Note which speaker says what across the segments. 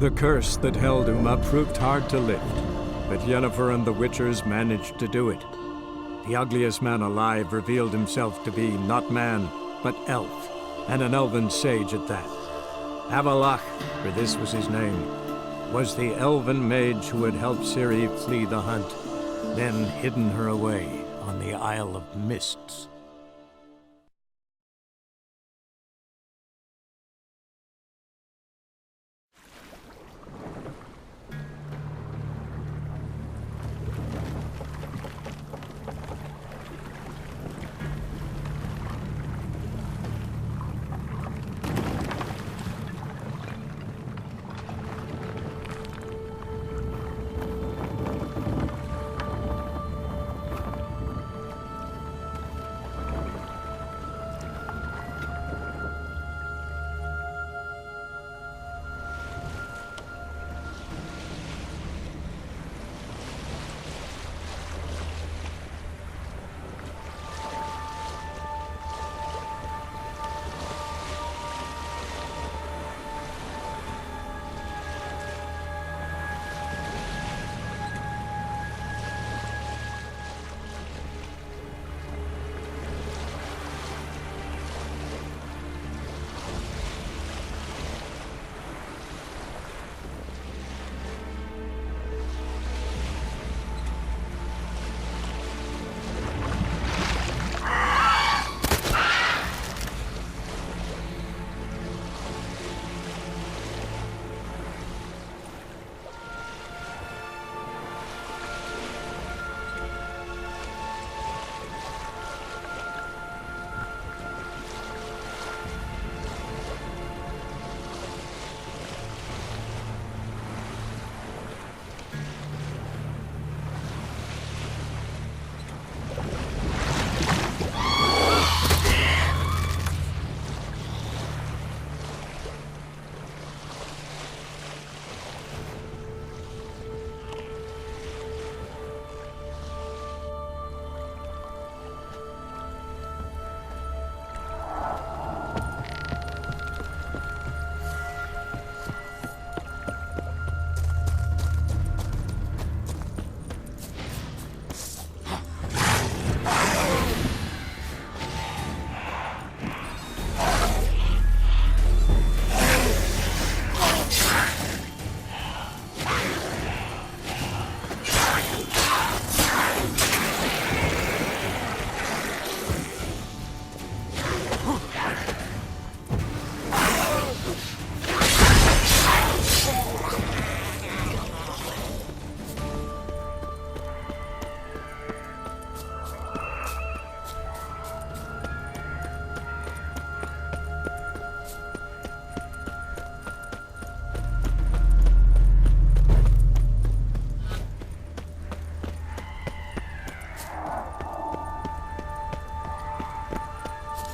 Speaker 1: The curse that held Uma proved hard to lift, but Yennefer and the Witchers managed to do it. The ugliest man alive revealed himself to be not man, but elf, and an elven sage at that. Avallac'h, for this was his name, was the elven mage who had helped Ciri flee the hunt, then hidden her away on the Isle of Mists.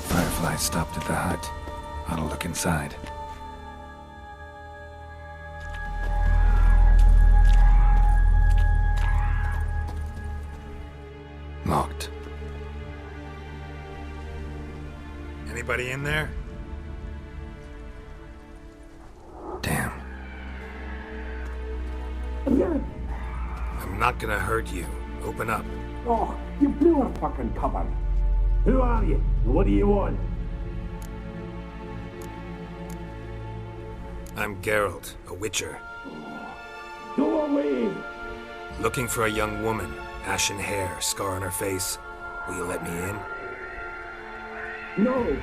Speaker 2: Firefly stopped at the hut. Ought to look inside. Locked.
Speaker 3: Anybody in there?
Speaker 2: Damn.
Speaker 3: I'm not gonna hurt you. Open up.
Speaker 4: Oh, you blew our fucking cover. Who are you? And what do you want?
Speaker 3: I'm Geralt, a Witcher.
Speaker 4: Go away!
Speaker 3: Looking for a young woman. Ashen hair, scar on her face. Will you let me in?
Speaker 4: No!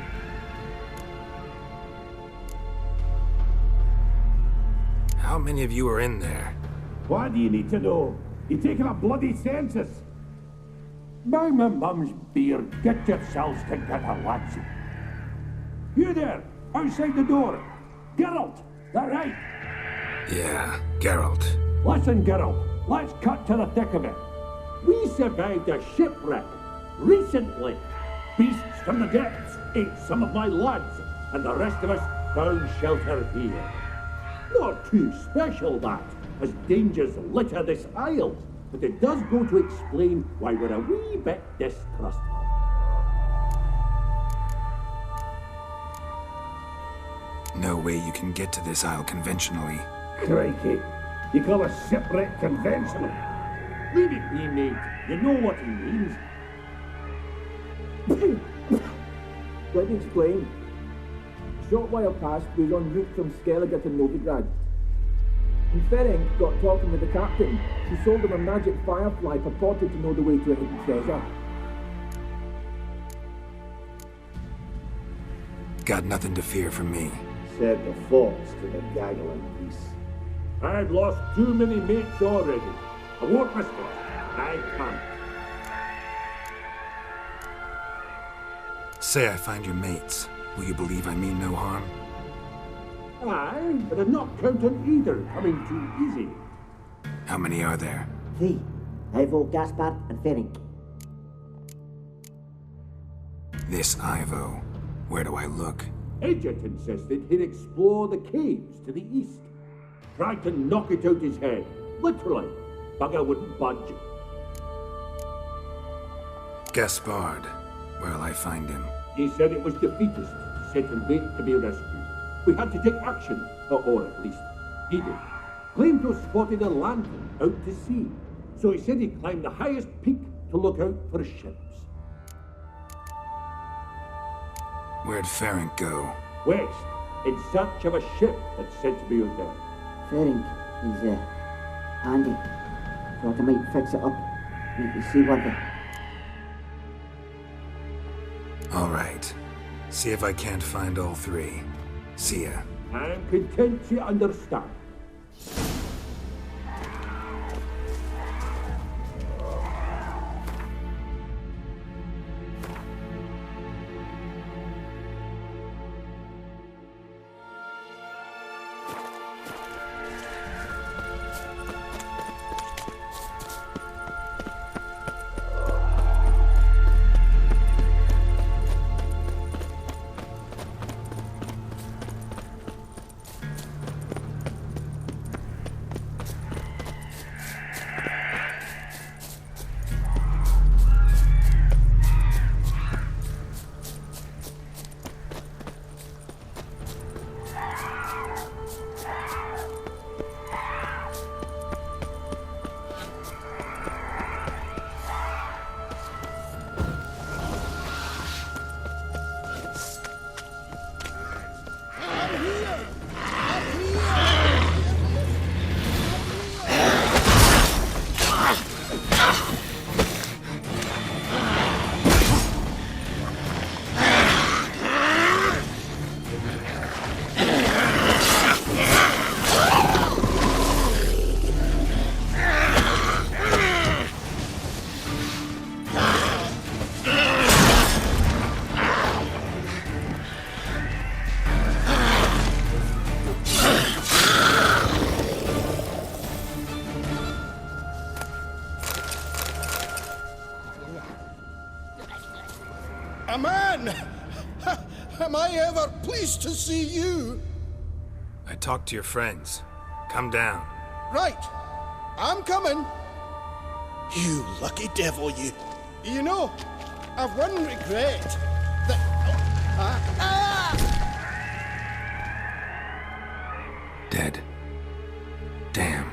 Speaker 3: How many of you are in there?
Speaker 4: Why do you need to know? You taking a bloody census? By my mum's beard, get yourselves together, lads. You there, outside the door. Geralt, that right?
Speaker 3: Yeah, Geralt.
Speaker 4: Listen, Geralt, let's cut to the thick of it. We survived a shipwreck recently. Beasts from the depths ate some of my lads, and the rest of us found shelter here. Not too special, that, as dangers litter this isle, but it does go to explain why we're a wee bit distrustful.
Speaker 2: No way you can get to this isle conventionally.
Speaker 4: Crikey, you call a shipwreck conventional? Leave it be, mate. You know what he means.
Speaker 5: Let me explain. A short while past, we was en route from Skellige to Novigrad. When Ferenc got talking with the captain, she sold him a magic firefly purported to know the way to a hidden treasure.
Speaker 3: Got nothing to fear from me.
Speaker 4: Said the fox to the gaggling beast. I've lost too many mates already. I won't risk it. I can't.
Speaker 3: Say I find your mates. Will you believe I mean no harm?
Speaker 4: Aye, but I'm not counting either coming too easy.
Speaker 3: How many are there?
Speaker 6: 3. Ivo, Gaspard, and Ferenc.
Speaker 3: This Ivo. Where do I look?
Speaker 4: Edget insisted he'd explore the caves to the east. Tried to knock it out his head. Literally. Bugger wouldn't budge.
Speaker 3: Gaspard. Where'll I find him?
Speaker 4: He said it was defeatist, set and wait to be rescued. We had to take action, or at least he did. Claimed to have spotted a lantern out to sea, so he said he'd climb the highest peak to look out for ships.
Speaker 3: Where'd Ferenc go?
Speaker 4: West, in search of a ship that's said to be out there.
Speaker 6: Ferenc, he's, handy. Thought I might fix it up. Make you see what the...
Speaker 3: All right. See if I can't find all 3. See ya.
Speaker 4: I'm content you understand.
Speaker 7: Aman! Am I ever pleased to see you?
Speaker 3: I talked to your friends. Come down.
Speaker 7: Right. I'm coming. You lucky devil, you. You know, I've one regret. That...
Speaker 3: Dead. Damn.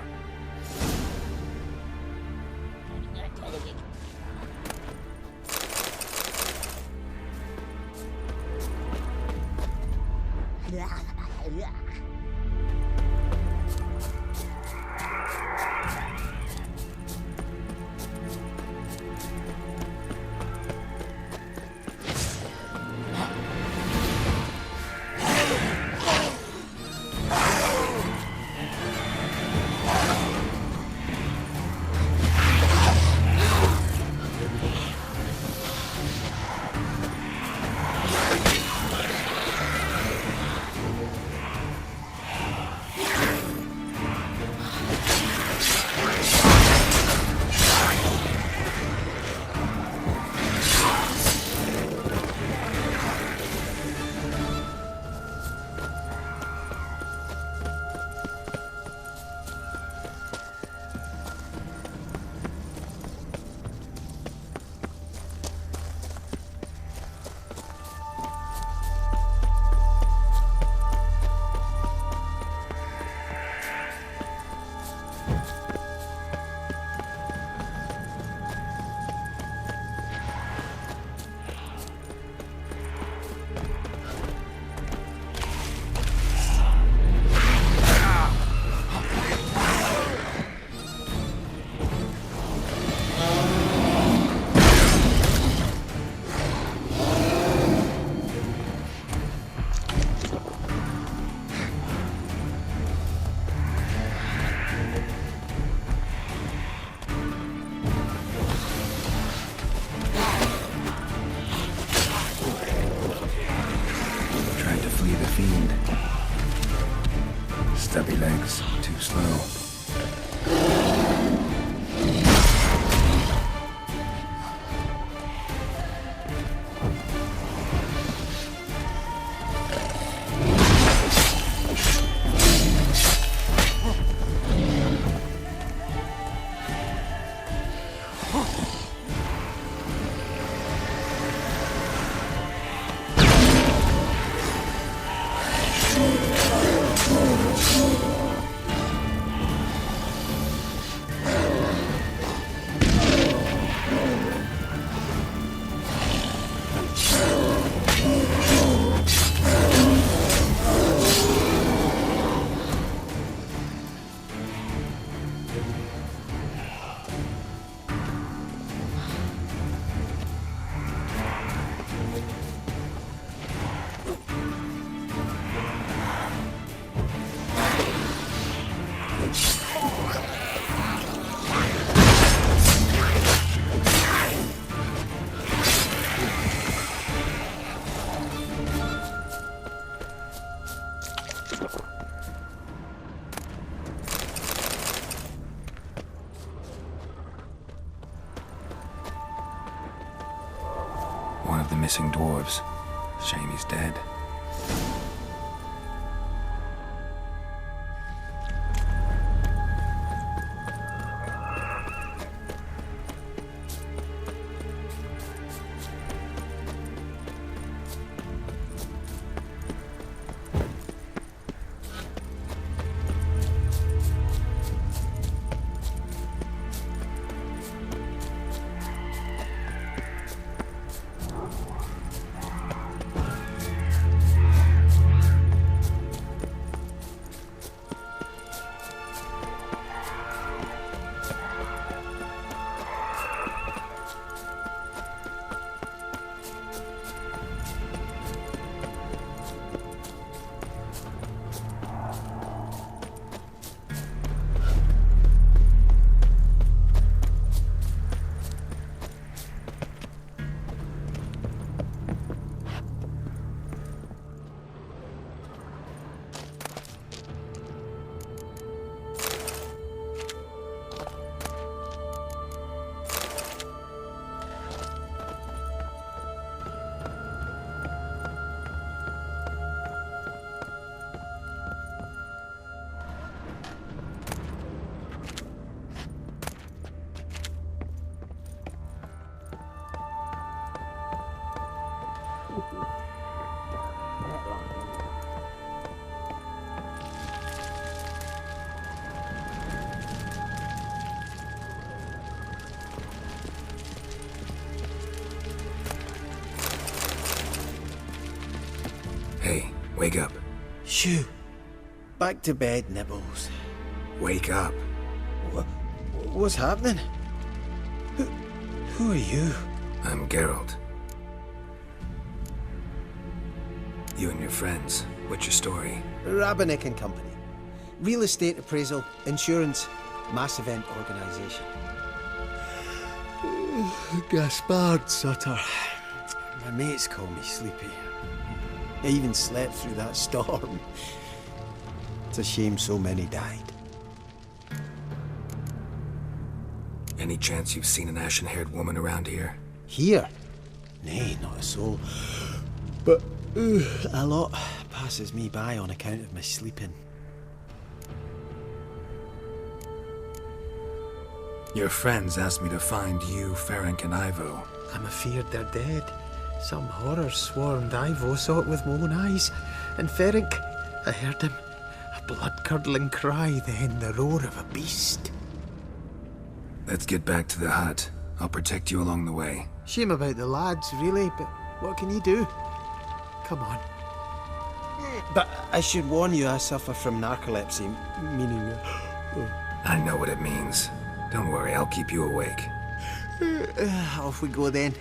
Speaker 2: One of the missing dwarves. Shame he's dead.
Speaker 3: Hey, wake up.
Speaker 8: Shoo. Back to bed, Nibbles.
Speaker 3: Wake up.
Speaker 8: What's happening? Who are you?
Speaker 3: I'm Geralt. You and your friends. What's your story?
Speaker 8: Rabenik and Company. Real estate appraisal, insurance, mass event organisation. Gaspard Sutter. My mates call me Sleepy. I even slept through that storm. It's a shame so many died.
Speaker 3: Any chance you've seen an ashen-haired woman around here?
Speaker 8: Here? Nay, not a soul. But a lot passes me by on account of my sleeping.
Speaker 3: Your friends asked me to find you, Ferenc, and Ivo.
Speaker 8: I'm afeard they're dead. Some horror swarmed Ivo, saw it with my own eyes. And Ferenc, I heard him. A blood-curdling cry, then the roar of a beast.
Speaker 3: Let's get back to the hut. I'll protect you along the way.
Speaker 8: Shame about the lads, really, but what can you do? Come on. But I should warn you, I suffer from narcolepsy, meaning...
Speaker 3: I know what it means. Don't worry, I'll keep you awake.
Speaker 8: Off we go then.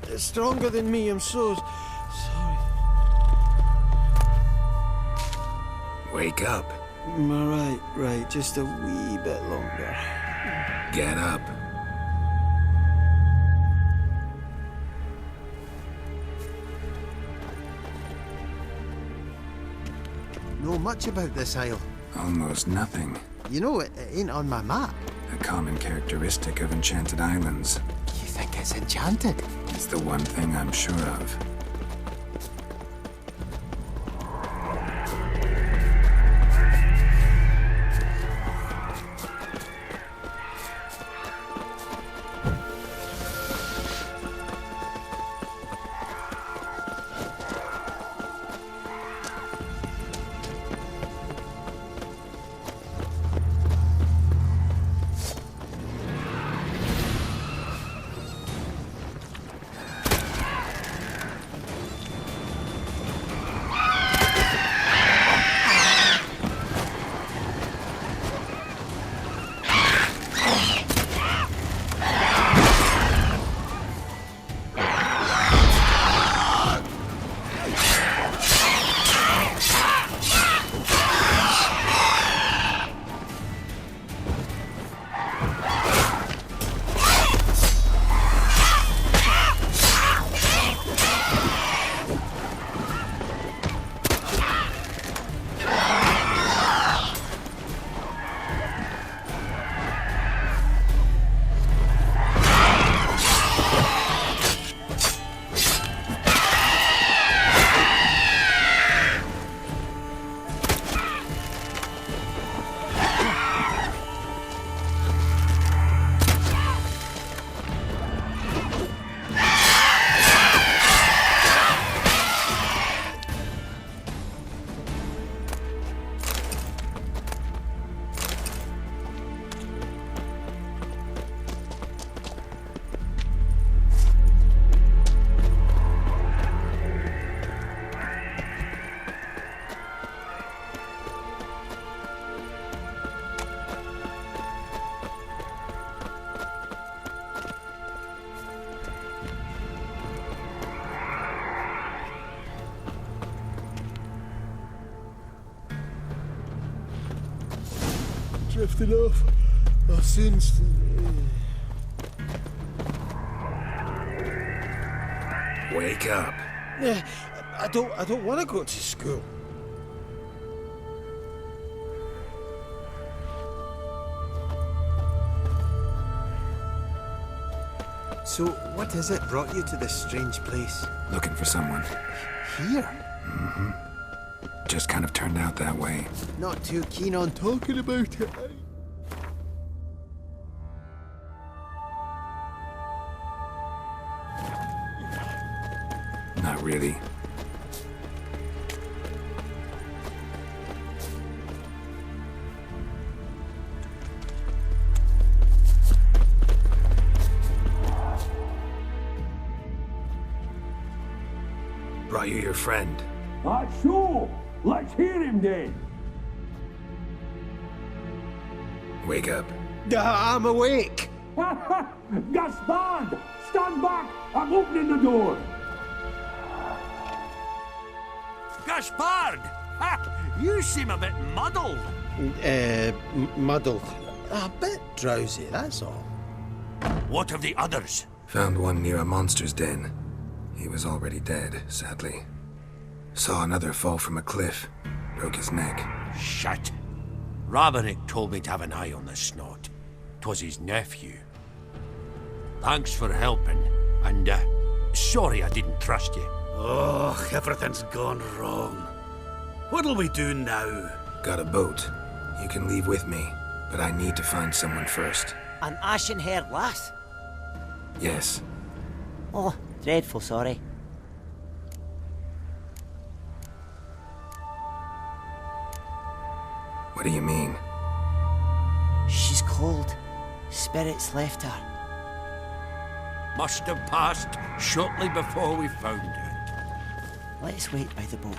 Speaker 8: It's stronger than me, I'm so sorry.
Speaker 3: Wake up.
Speaker 8: Right, just a wee bit longer.
Speaker 3: Get up.
Speaker 8: Know much about this isle?
Speaker 2: Almost nothing.
Speaker 8: You know, it ain't on my map.
Speaker 2: A common characteristic of enchanted islands.
Speaker 8: You think it's enchanted?
Speaker 2: It's the one thing I'm sure of.
Speaker 7: Drifting off. Our sins.
Speaker 3: Wake up.
Speaker 7: Yeah, I don't want to go to school.
Speaker 8: So, what is it brought you to this strange place?
Speaker 2: Looking for someone.
Speaker 8: Here?
Speaker 2: Just kind of turned out that way.
Speaker 8: Not too keen on talking about it.
Speaker 2: Not really.
Speaker 3: Brought you your friend.
Speaker 4: So, let's hear him then.
Speaker 3: Wake up.
Speaker 8: I'm awake.
Speaker 4: Gaspard! Stand back! I'm opening the door! Gaspard! Ha! You seem a bit muddled.
Speaker 8: Muddled. A bit drowsy, that's all.
Speaker 4: What of the others?
Speaker 3: Found one near a monster's den. He was already dead, sadly. Saw another fall from a cliff. Broke his neck.
Speaker 4: Shit. Raverick told me to have an eye on the snot. 'Twas his nephew. Thanks for helping, and sorry I didn't trust you.
Speaker 9: Oh, everything's gone wrong. What'll we do now?
Speaker 3: Got a boat. You can leave with me, but I need to find someone first.
Speaker 6: An ashen-haired lass?
Speaker 3: Yes.
Speaker 6: Oh, dreadful sorry.
Speaker 3: What do you mean?
Speaker 6: She's cold. Spirits left her.
Speaker 4: Must have passed shortly before we found her.
Speaker 6: Let's wait by the boat.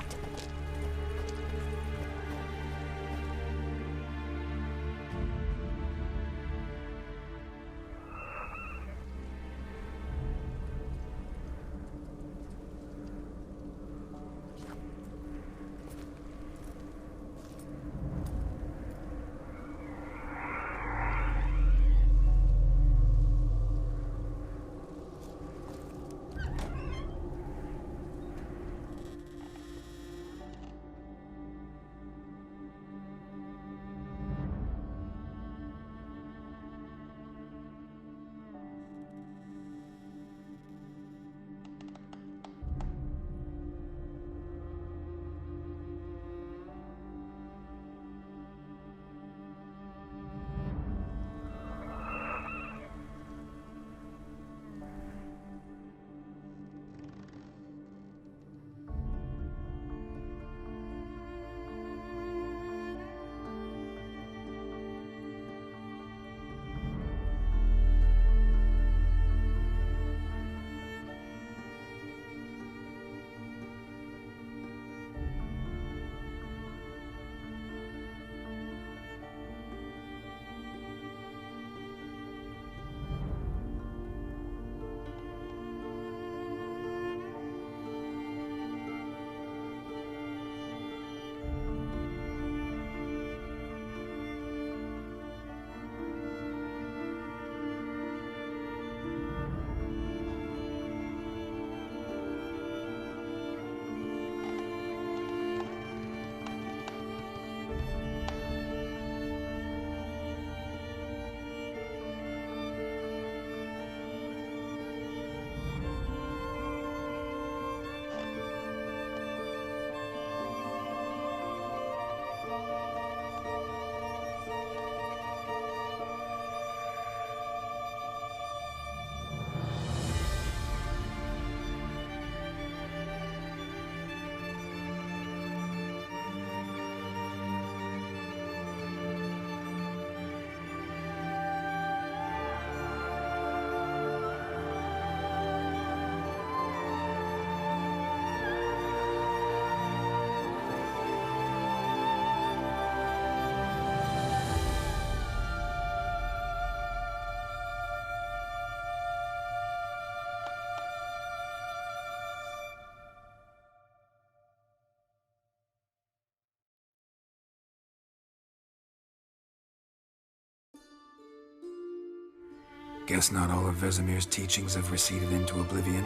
Speaker 3: Guess not all of Vesemir's teachings have receded into oblivion.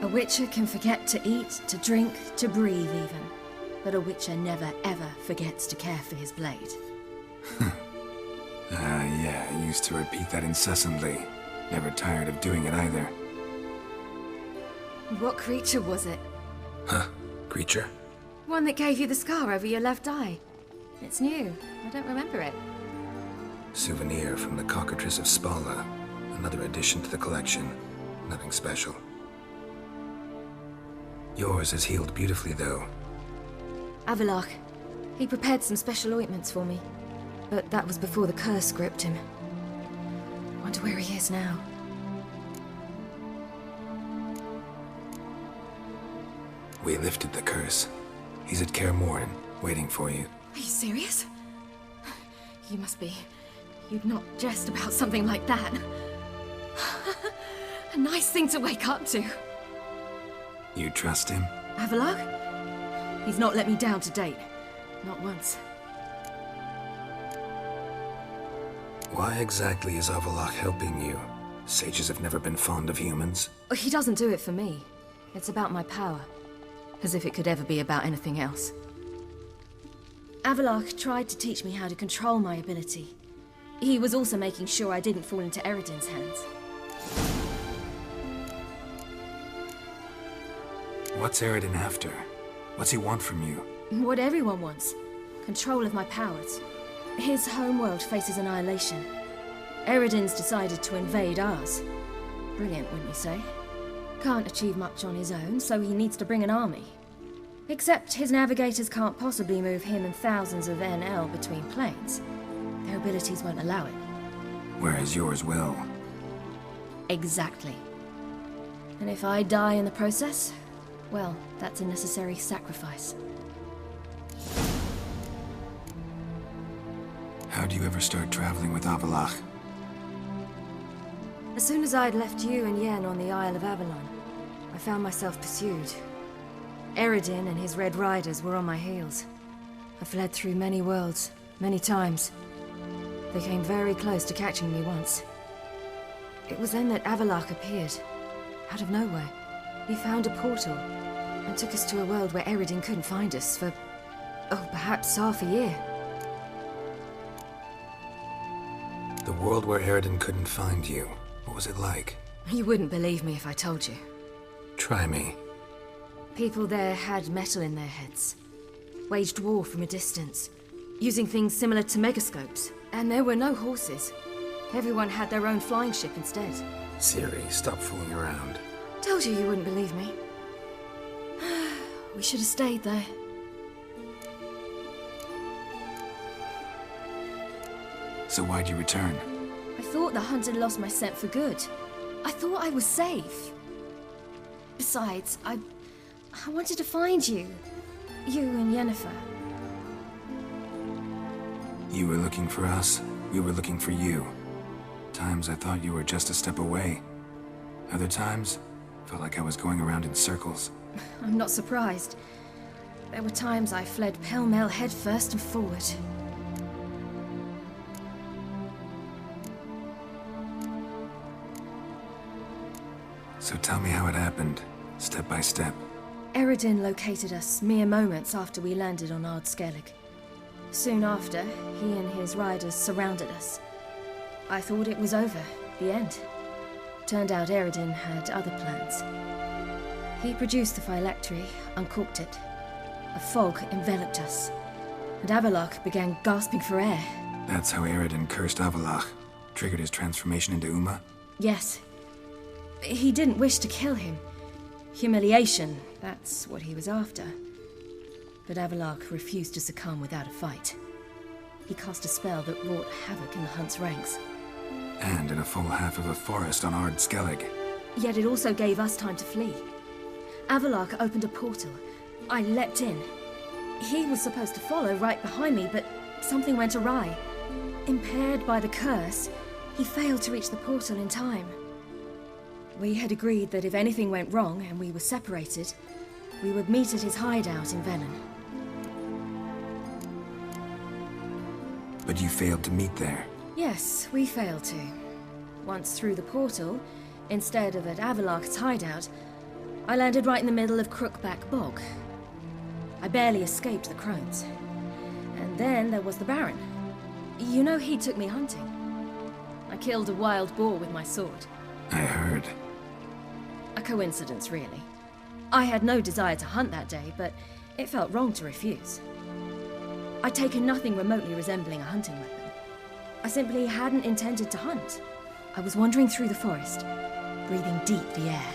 Speaker 10: A Witcher can forget to eat, to drink, to breathe even. But a Witcher never ever forgets to care for his blade.
Speaker 3: Yeah, I used to repeat that incessantly. Never tired of doing it either.
Speaker 10: What creature was it?
Speaker 3: Huh? Creature?
Speaker 10: One that gave you the scar over your left eye. It's new. I don't remember it.
Speaker 3: Souvenir from the Cockatrice of Spala. Another addition to the collection. Nothing special. Yours is healed beautifully, though.
Speaker 10: Avallac'h. He prepared some special ointments for me. But that was before the curse gripped him. Wonder where he is now.
Speaker 3: We lifted the curse. He's at Kaer Morhen, waiting for you.
Speaker 10: Are you serious? You must be. You'd not jest about something like that. A nice thing to wake up to.
Speaker 3: You trust him?
Speaker 10: Avallac'h? He's not let me down to date. Not once.
Speaker 3: Why exactly is Avallac'h helping you? Sages have never been fond of humans.
Speaker 10: He doesn't do it for me. It's about my power. As if it could ever be about anything else. Avallac'h tried to teach me how to control my ability. He was also making sure I didn't fall into Eredin's hands.
Speaker 3: What's Eredin after? What's he want from you?
Speaker 10: What everyone wants. Control of my powers. His homeworld faces annihilation. Eredin's decided to invade ours. Brilliant, wouldn't you say? Can't achieve much on his own, so he needs to bring an army. Except his navigators can't possibly move him and thousands of NL between planes. Their abilities won't allow it.
Speaker 3: Whereas yours will.
Speaker 10: Exactly. And if I die in the process, well, that's a necessary sacrifice.
Speaker 3: How do you ever start traveling with Avallac'h?
Speaker 10: As soon as I'd left you and Yen on the Isle of Avalon, I found myself pursued. Eredin and his Red Riders were on my heels. I fled through many worlds, many times. They came very close to catching me once. It was then that Avallac'h appeared, out of nowhere. He found a portal, and took us to a world where Eredin couldn't find us for, perhaps half a year.
Speaker 3: The world where Eredin couldn't find you. What was it like?
Speaker 10: You wouldn't believe me if I told you.
Speaker 3: Try me.
Speaker 10: People there had metal in their heads. Waged war from a distance, using things similar to megascopes. And there were no horses. Everyone had their own flying ship instead.
Speaker 3: Ciri, stop fooling around.
Speaker 10: Told you wouldn't believe me. We should have stayed there.
Speaker 3: So why'd you return?
Speaker 10: I thought the hunt had lost my scent for good. I thought I was safe. Besides, I wanted to find you. You and Yennefer.
Speaker 3: You were looking for us. We were looking for you. Times I thought you were just a step away. Other times, felt like I was going around in circles.
Speaker 10: I'm not surprised. There were times I fled pell-mell headfirst and forward.
Speaker 3: So tell me how it happened, step by step.
Speaker 10: Eredin located us mere moments after we landed on Ard Skellig. Soon after, he and his riders surrounded us. I thought it was over, the end. Turned out Eredin had other plans. He produced the phylactery, uncorked it. A fog enveloped us, and Avallac'h began gasping for air.
Speaker 3: That's how Eredin cursed Avallac'h. Triggered his transformation into Uma?
Speaker 10: Yes. He didn't wish to kill him. Humiliation, that's what he was after. But Avallac'h refused to succumb without a fight. He cast a spell that wrought havoc in the Hunt's ranks.
Speaker 3: And in a full half of a forest on Ard Skellig.
Speaker 10: Yet it also gave us time to flee. Avallac'h opened a portal. I leapt in. He was supposed to follow right behind me, but something went awry. Impaired by the curse, he failed to reach the portal in time. We had agreed that if anything went wrong and we were separated, we would meet at his hideout in Velen.
Speaker 3: But you failed to meet there.
Speaker 10: Yes, we failed to. Once through the portal, instead of at Avalok's hideout, I landed right in the middle of Crookback Bog. I barely escaped the crones. And then there was the Baron. You know, he took me hunting. I killed a wild boar with my sword.
Speaker 3: I heard.
Speaker 10: A coincidence, really. I had no desire to hunt that day, but it felt wrong to refuse. I'd taken nothing remotely resembling a hunting weapon. I simply hadn't intended to hunt. I was wandering through the forest, breathing deep the air.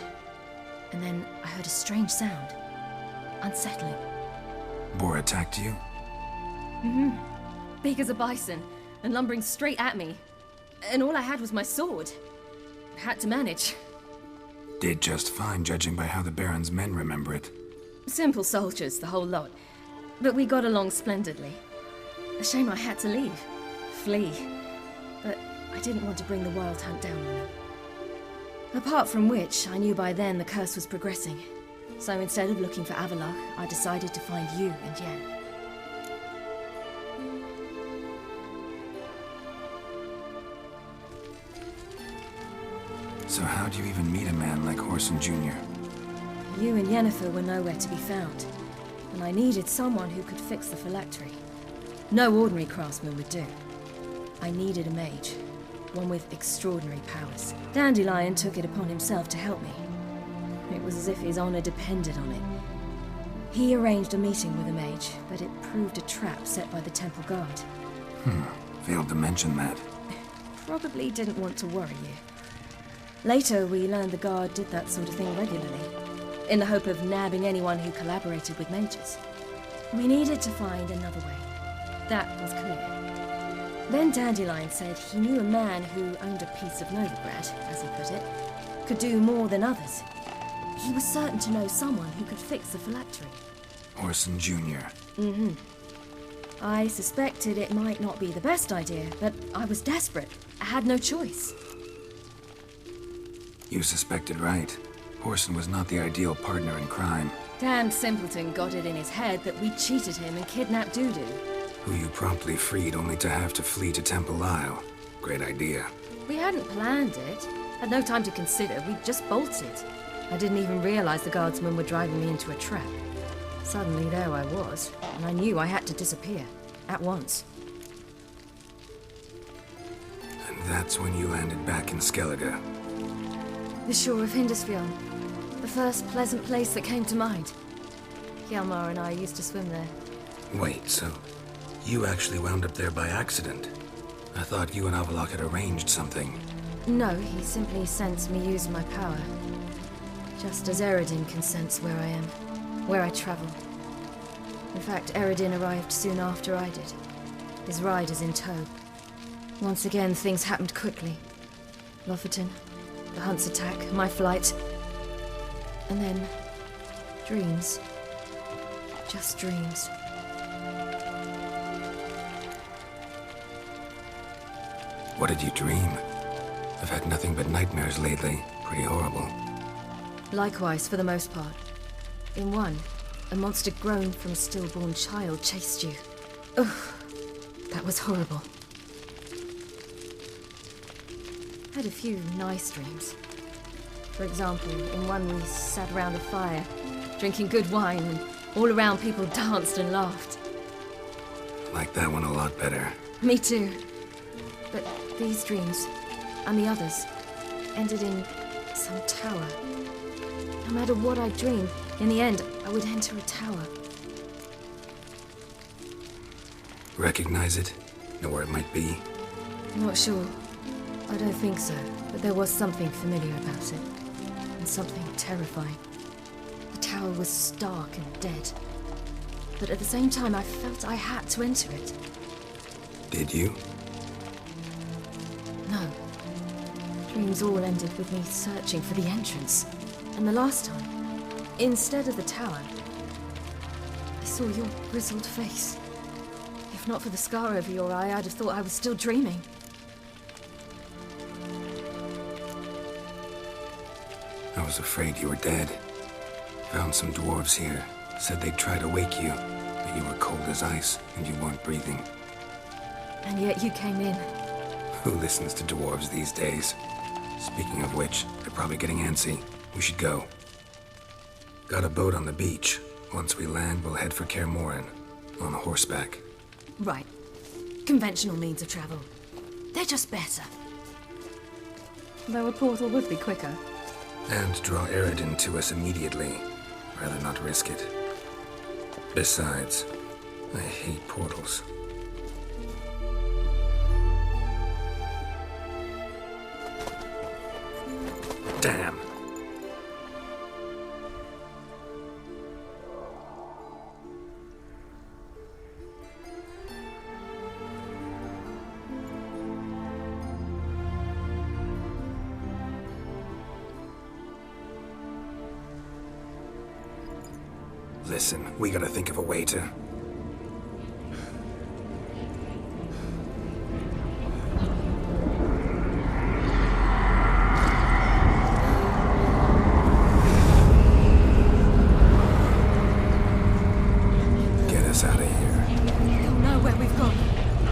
Speaker 10: And then I heard a strange sound. Unsettling.
Speaker 3: Boar attacked you?
Speaker 10: Mm-hmm. Big as a bison, and lumbering straight at me. And all I had was my sword. Had to manage.
Speaker 3: Did just fine, judging by how the Baron's men remember it.
Speaker 10: Simple soldiers, the whole lot. But we got along splendidly. A shame I had to leave. Flee. But I didn't want to bring the wild hunt down on them. Apart from which, I knew by then the curse was progressing. So instead of looking for Avalok, I decided to find you and Yen.
Speaker 3: So how'd you even meet a man like Whoreson Jr.?
Speaker 10: You and Yennefer were nowhere to be found, and I needed someone who could fix the phylactery. No ordinary craftsman would do. I needed a mage, one with extraordinary powers. Dandelion took it upon himself to help me. It was as if his honor depended on it. He arranged a meeting with a mage, but it proved a trap set by the temple guard.
Speaker 3: Failed to mention that.
Speaker 10: Probably didn't want to worry you. Later, we learned the guard did that sort of thing regularly, in the hope of nabbing anyone who collaborated with mages. We needed to find another way. That was clear. Then Dandelion said he knew a man who owned a piece of Novigrad, as he put it, could do more than others. He was certain to know someone who could fix the phylactery.
Speaker 3: Whoreson Jr.
Speaker 10: Mm-hmm. I suspected it might not be the best idea, but I was desperate. I had no choice.
Speaker 3: You suspected right. Whoreson was not the ideal partner in crime.
Speaker 10: Damned simpleton got it in his head that we cheated him and kidnapped Dudu.
Speaker 3: Who you promptly freed only to have to flee to Temple Isle. Great idea.
Speaker 10: We hadn't planned it. Had no time to consider. We just bolted. I didn't even realize the guardsmen were driving me into a trap. Suddenly there I was, and I knew I had to disappear. At once.
Speaker 3: And that's when you landed back in Skellige.
Speaker 10: The shore of Hindisfjord. The first pleasant place that came to mind. Hjalmar and I used to swim there.
Speaker 3: Wait, so you actually wound up there by accident? I thought you and Avalok had arranged something.
Speaker 10: No, he simply sensed me use my power. Just as Eredin can sense where I am, where I travel. In fact, Eredin arrived soon after I did. His riders in tow. Once again, things happened quickly. Lofoten, the hunt's attack, my flight. And then, dreams. Just dreams.
Speaker 3: What did you dream? I've had nothing but nightmares lately. Pretty horrible.
Speaker 10: Likewise, for the most part. In one, a monster grown from a stillborn child chased you. Ugh, that was horrible. Had a few nice dreams. For example, in one we sat around a fire, drinking good wine, and all around people danced and laughed.
Speaker 3: Like that one a lot better.
Speaker 10: Me too. But these dreams, and the others, ended in some tower. No matter what I dreamed, in the end, I would enter a tower.
Speaker 3: Recognize it? Know where it might be?
Speaker 10: Not sure. I don't think so, but there was something familiar about it. And something terrifying. The tower was stark and dead. But at the same time, I felt I had to enter it.
Speaker 3: Did you?
Speaker 10: No. Dreams all ended with me searching for the entrance. And the last time, instead of the tower, I saw your grizzled face. If not for the scar over your eye, I'd have thought I was still dreaming.
Speaker 3: I was afraid you were dead. Found some dwarves here. Said they'd try to wake you, but you were cold as ice and you weren't breathing.
Speaker 10: And yet you came in.
Speaker 3: Who listens to dwarves these days? Speaking of which, they're probably getting antsy. We should go. Got a boat on the beach. Once we land, we'll head for Kaer Morhen. On horseback.
Speaker 10: Right. Conventional means of travel. They're just better. Though a portal would be quicker.
Speaker 3: And draw Eredin to us immediately. Rather not risk it. Besides, I hate portals. Damn. Listen, we gotta think of a way to... get us out of here.
Speaker 10: They'll know where we've gone.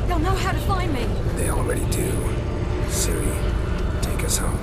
Speaker 10: They'll know how to find me.
Speaker 3: They already do. Ciri, take us home.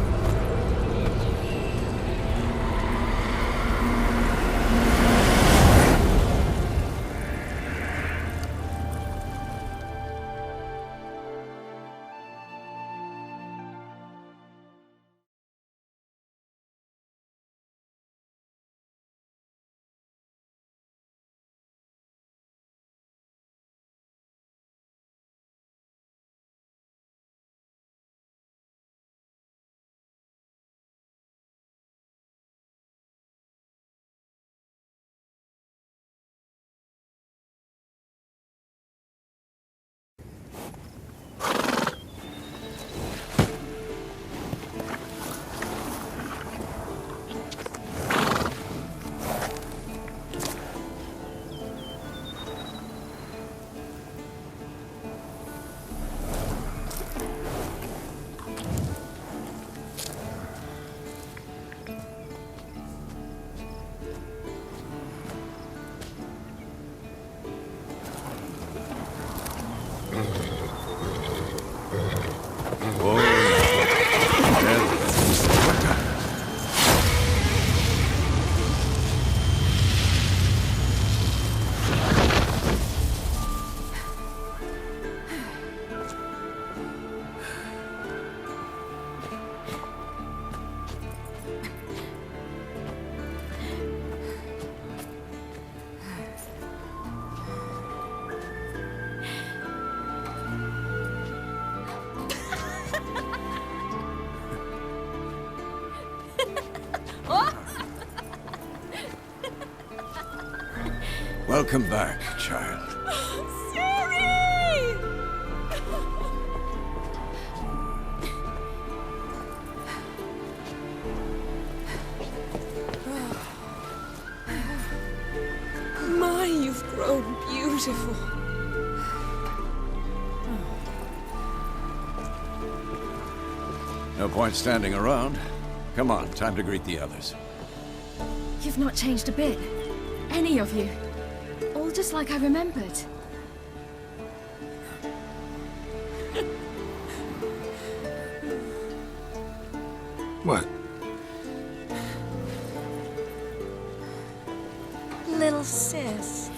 Speaker 2: Welcome back, child.
Speaker 10: Ciri!
Speaker 11: My, you've grown beautiful.
Speaker 2: No point standing around. Come on, time to greet the others.
Speaker 10: You've not changed a bit. Any of you. All just like I remembered.
Speaker 3: What?
Speaker 11: Little sis.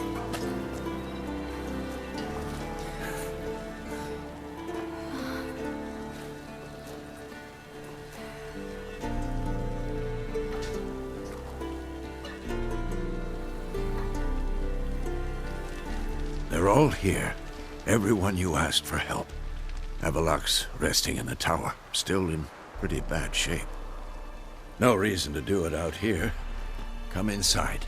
Speaker 2: They're all here. Everyone you asked for help. Avallac'h's resting in the tower, still in pretty bad shape. No reason to do it out here. Come inside.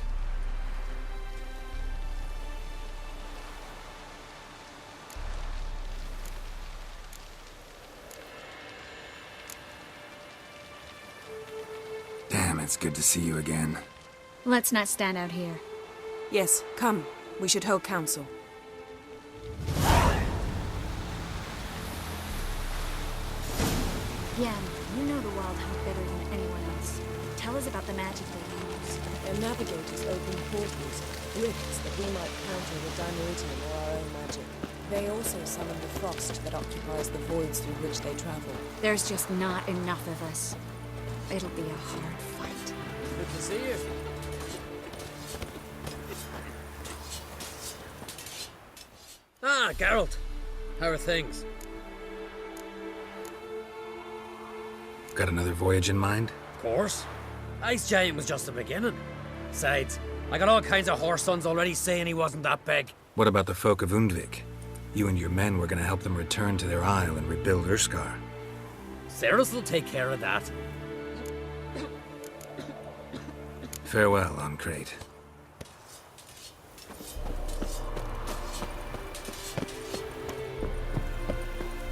Speaker 3: Damn, it's good to see you again.
Speaker 10: Let's not stand out here.
Speaker 11: Yes, come. We should hold council.
Speaker 10: Yen, you know the Wild Hunt better than anyone else. Tell us about the magic they use.
Speaker 11: Their navigators open portals, rifts that we might counter with Dimeritium or our own magic. They also summon the frost that occupies the voids through which they travel.
Speaker 10: There's just not enough of us. It'll be a hard fight.
Speaker 9: Good to see you. Ah, Geralt. How are things?
Speaker 3: Got another voyage in mind?
Speaker 9: Of course. Ice Giant was just the beginning. Besides, I got all kinds of horse sons already saying he wasn't that big.
Speaker 3: What about the folk of Undvik? You and your men were gonna help them return to their isle and rebuild Urskar.
Speaker 9: Cerys will take care of that.
Speaker 3: Farewell, Ancrate.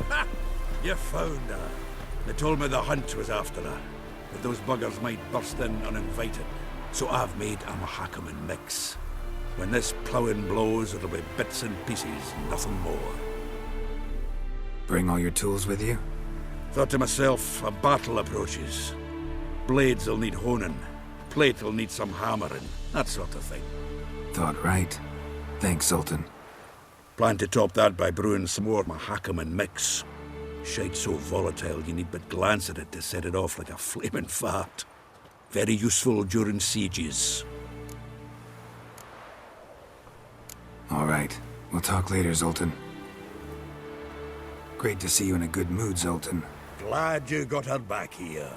Speaker 2: Ha! You found her. They told me the hunt was after her, but those buggers might burst in uninvited. So I've made a Mahakaman mix. When this ploughing blows, it'll be bits and pieces, nothing more.
Speaker 3: Bring all your tools with you?
Speaker 2: Thought to myself, a battle approaches. Blades will need honing, plate will need some hammering, that sort of thing.
Speaker 3: Thought right. Thanks, Sultan.
Speaker 2: Plan to top that by brewing some more Mahakaman mix. Shite so volatile you need but glance at it to set it off like a flaming fart. Very useful during sieges.
Speaker 3: All right. We'll talk later, Zoltan. Great to see you in a good mood, Zoltan.
Speaker 2: Glad you got her back here.